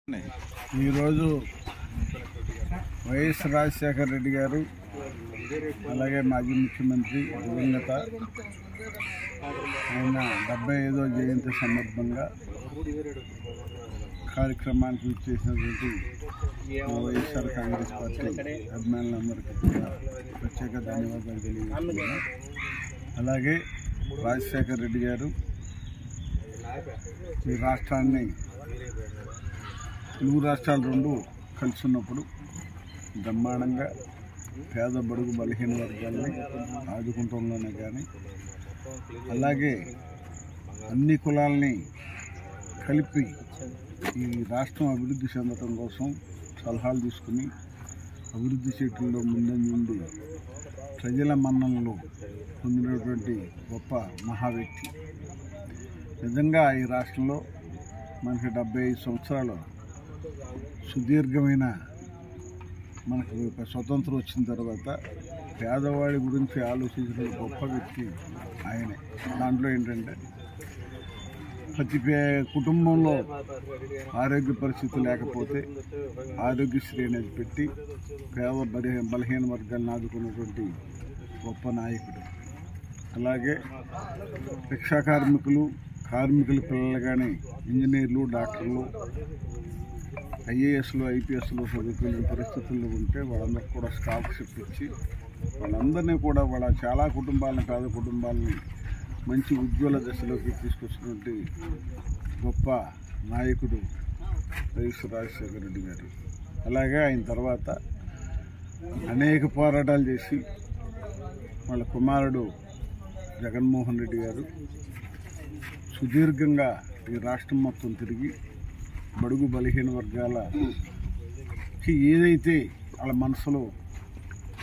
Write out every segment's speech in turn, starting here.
ఈరోజు వైఎస్ రాజశేఖర రెడ్డి గారు అలాగే మాజీ ముఖ్యమంత్రి దివంగత ఆయన 75వ జయంతి సందర్భంగా కార్యక్రమానికి చేసినటువంటి వైఎస్ఆర్ కాంగ్రెస్ పార్టీ అభిమానులందరికీ కూడా ప్రత్యేక ధన్యవాదాలు తెలియజేస్తున్నాను. అలాగే రాజశేఖర రెడ్డి గారు ఈ రాష్ట్రాన్ని తెలుగు రాష్ట్రాలు రెండు కలిసి ఉన్నప్పుడు బ్రహ్మాండంగా పేద బడుగు బలహీన వర్గాలని ఆదుకుంటంలోనే కానీ అలాగే అన్ని కులాలని కలిపి ఈ రాష్ట్రం అభివృద్ధి చెందడం కోసం సలహాలు తీసుకుని అభివృద్ధి చేయడంలో ముందంజుండి ప్రజల మన్ననలు పొందినటువంటి గొప్ప మహావ్యక్తి. నిజంగా ఈ రాష్ట్రంలో మనకి 75 సంవత్సరాలు సుదీర్ఘమైన మనకు స్వతంత్రం వచ్చిన తర్వాత పేదవాడి గురించి ఆలోచించిన గొప్ప వ్యక్తి ఆయనే. దాంట్లో ఏంటంటే ప్రతి కుటుంబంలో ఆరోగ్య పరిస్థితి లేకపోతే ఆరోగ్యశ్రీ అనేది పెట్టి పేద బలహీన వర్గాలను ఆదుకున్నటువంటి గొప్ప నాయకుడు. అలాగే రిక్షా కార్మికుల పిల్లలు కానీ ఇంజనీర్లు, డాక్టర్లు, ఐఏఎస్లు, ఐపీఎస్లు చదువుకునే పరిస్థితుల్లో ఉంటే వాళ్ళందరికీ కూడా స్కాలర్షిప్ ఇచ్చి వాళ్ళందరినీ కూడా వాళ్ళ చాలా కుటుంబాలను పేద కుటుంబాలని మంచి ఉజ్వల దశలోకి తీసుకొచ్చినటువంటి గొప్ప నాయకుడు వైఎస్ రాజశేఖర రెడ్డి గారు. అలాగే ఆయన తర్వాత అనేక పోరాటాలు చేసి వాళ్ళ కుమారుడు జగన్మోహన్ రెడ్డి గారు సుదీర్ఘంగా ఈ రాష్ట్రం మొత్తం తిరిగి బడుగు బలహీన వర్గాలకి ఏదైతే వాళ్ళ మనసులో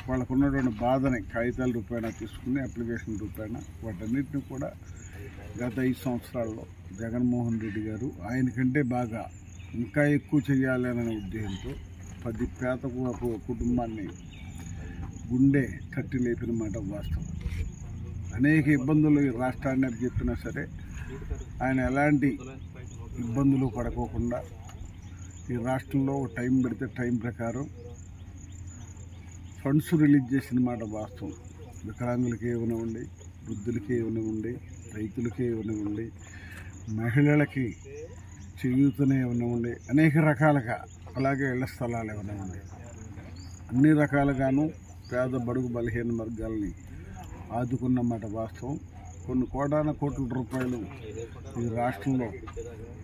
వాళ్ళకు ఉన్నటువంటి బాధని కాగితాల రూపాయన తీసుకుని అప్లికేషన్ రూపాయన వాటన్నిటిని కూడా గత 5 సంవత్సరాల్లో జగన్మోహన్ రెడ్డి గారు ఆయనకంటే బాగా ఇంకా ఎక్కువ చేయాలనే ఉద్దేశంతో 10 పేద కుటుంబాన్ని గుండె కట్టి లేపిన మాట వాస్తవం. అనేక ఇబ్బందులు ఈ రాష్ట్రాన్ని చెప్పినా సరే ఆయన ఎలాంటి ఇబ్బందులు పడుకోకుండా ఈ రాష్ట్రంలో టైం పెడితే టైం ప్రకారం ఫండ్స్ రిలీజ్ చేసిన మాట వాస్తవం. వికలాంగులకి ఇవ్వనివ్వండి, వృద్ధులకి ఇవ్వనివ్వండి, రైతులకి ఇవ్వనివ్వండి, మహిళలకి చేయూతనే ఇవ్వనివ్వండి, అనేక రకాలుగా, అలాగే ఇళ్ల స్థలాలు ఇవ్వనివ్వండి, అన్ని రకాలుగాను పేద బడుగు బలహీన వర్గాలని ఆదుకున్నమాట వాస్తవం. కొన్ని కోట్ల రూపాయలు ఈ రాష్ట్రంలో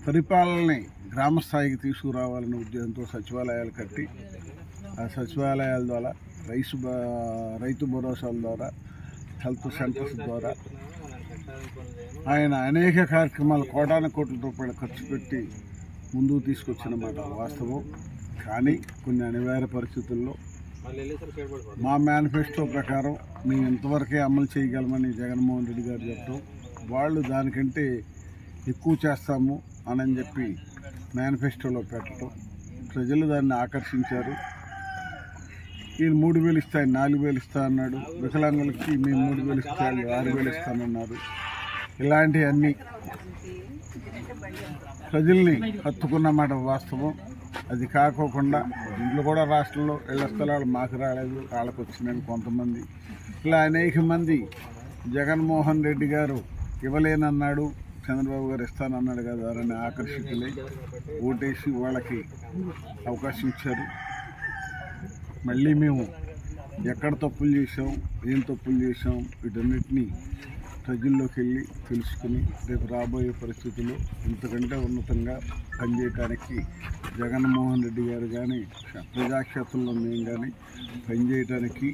పరిపాలనని గ్రామ స్థాయికి తీసుకురావాలనే ఉద్దేశంతో సచివాలయాలు కట్టి ఆ సచివాలయాల ద్వారా రైతు భరోసాల ద్వారా హెల్త్ సెంటర్స్ ద్వారా ఆయన అనేక కార్యక్రమాలు కోట్ల రూపాయలు ఖర్చు పెట్టి ముందుకు తీసుకొచ్చినమాట వాస్తవం. కానీ కొన్ని అనివార్య పరిస్థితుల్లో మా మేనిఫెస్టో ప్రకారం మేము ఇంతవరకే అమలు చేయగలమని జగన్మోహన్ రెడ్డి గారు చెప్పడం, వాళ్ళు దానికంటే ఎక్కువ చేస్తాము అని చెప్పి మేనిఫెస్టోలో పెట్టడం, ప్రజలు దాన్ని ఆకర్షించారు. ఈయన 3,000 ఇస్తా, 4,000 ఇస్తా అన్నాడు. వికలాంగులకి మేము 3,000 ఇస్తాను, 6,000 ఇస్తానన్నారు. ఇలాంటివన్నీ ప్రజల్ని హత్తుకున్నమాట వాస్తవం. అది కాకోకుండా ఇంట్లో కూడా రాష్ట్రంలో ఇళ్ల స్థలాలు మాకు రాలేదు, వాళ్ళకు వచ్చినాయని కొంతమంది, ఇలా అనేక మంది జగన్మోహన్ రెడ్డి గారు ఇవ్వలేనన్నాడు, చంద్రబాబు గారు ఇస్తానన్నాడు కదా అని ఆకర్షితులై ఓటేసి వాళ్ళకి అవకాశం ఇచ్చారు. మళ్ళీ మేము ఎక్కడ తప్పులు చేసాం, ఏం తప్పులు చేసాం, వీటన్నిటినీ ప్రజల్లోకి వెళ్ళి తెలుసుకుని రేపు రాబోయే పరిస్థితుల్లో ఇంతకంటే ఉన్నతంగా పనిచేయడానికి జగన్మోహన్ రెడ్డి గారు కానీ ప్రజాక్షేత్రంలో మేము కానీ పనిచేయడానికి,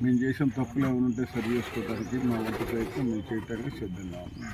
మేము చేసిన తప్పులు ఏమైనా ఉంటే సరి చేసుకోవడానికి మా వంతు ప్రయత్నం మేము చేయడానికి సిద్ధంగా ఉన్నాం.